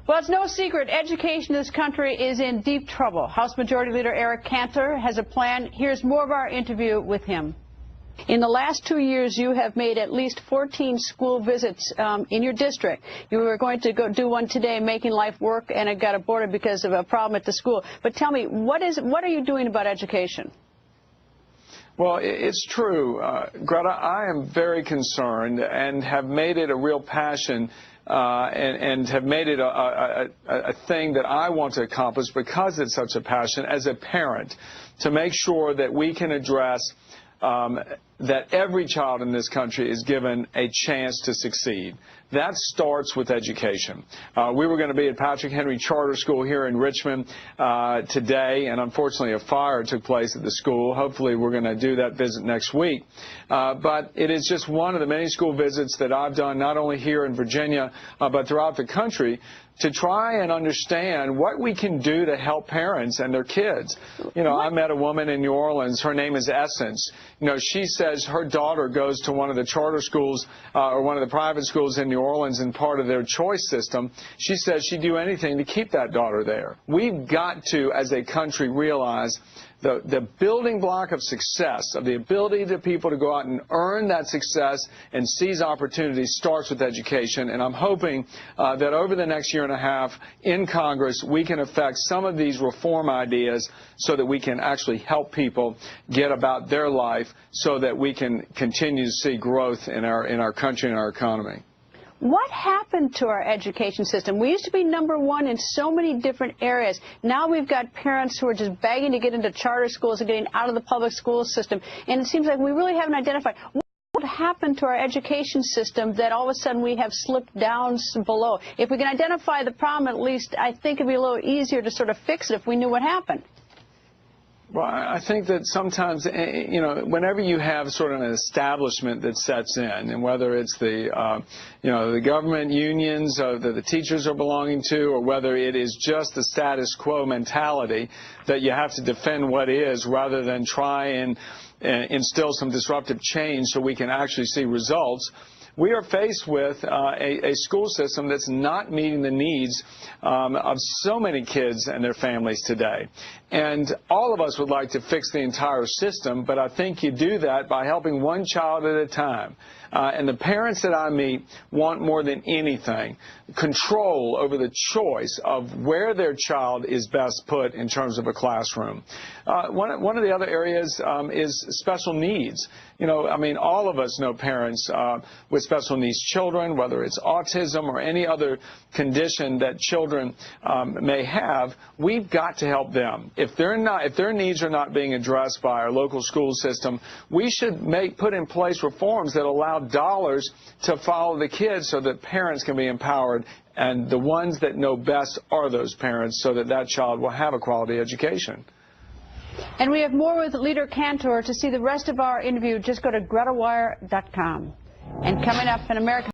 Well, it's no secret education in this country is in deep trouble. House Majority Leader Eric Cantor has a plan. Here's more of our interview with him. In the last 2 years, you have made at least 14 school visits in your district. You were going to go do one today, making life work, and it got aborted because of a problem at the school. But tell me, what are you doing about education? Well, it's true, Greta. I am very concerned and have made it a real passion and have made it a thing that I want to accomplish because it's such a passion as a parent, to make sure that we can address that every child in this country is given a chance to succeed. That starts with education. We were going to be at Patrick Henry Charter School here in Richmond today, and unfortunately a fire took place at the school. Hopefully we're going to do that visit next week. But it is just one of the many school visits that I've done, not only here in Virginia, but throughout the country, to try and understand what we can do to help parents and their kids. You know, I met a woman in New Orleans. Her name is Essence. You know, she says her daughter goes to one of the charter schools or one of the private schools in New Orleans, and part of their choice system. She says she'd do anything to keep that daughter there. We've got to, as a country, realize the building block of success, of the ability of people to go out and earn that success and seize opportunities, starts with education. And I'm hoping that over the next year and a half in Congress, we can affect some of these reform ideas so that we can actually help people get about their life so that we can continue to see growth in our country and our economy. What happened to our education system? We used to be ¡1 in so many different areas. Now we've got parents who are just begging to get into charter schools and getting out of the public school system. And it seems like we really haven't identified what happened to our education system that all of a sudden we have slipped down below. If we can identify the problem, at least I think it'd be a little easier to sort of fix it if we knew what happened. Well, I think that sometimes, you know, whenever you have sort of an establishment that sets in, and whether it's the, you know, the government unions that the teachers are belonging to, or whether it is just the status quo mentality that you have to defend what is rather than try and instill some disruptive change so we can actually see results, we are faced with a school system that's not meeting the needs of so many kids and their families today. And all of us would like to fix the entire system, but I think you do that by helping one child at a time. And the parents that I meet want more than anything control over the choice of where their child is best put in terms of a classroom. One of the other areas is special needs. You know, I mean, all of us know parents with special needs children, whether it's autism or any other condition that children may have. We've got to help them. If their needs are not being addressed by our local school system, we should put in place reforms that allow dollars to follow the kids so that parents can be empowered, and the ones that know best are those parents, so that that child will have a quality education. And we have more with Leader Cantor. To see the rest of our interview, just go to GretaWire.com. And coming up in America.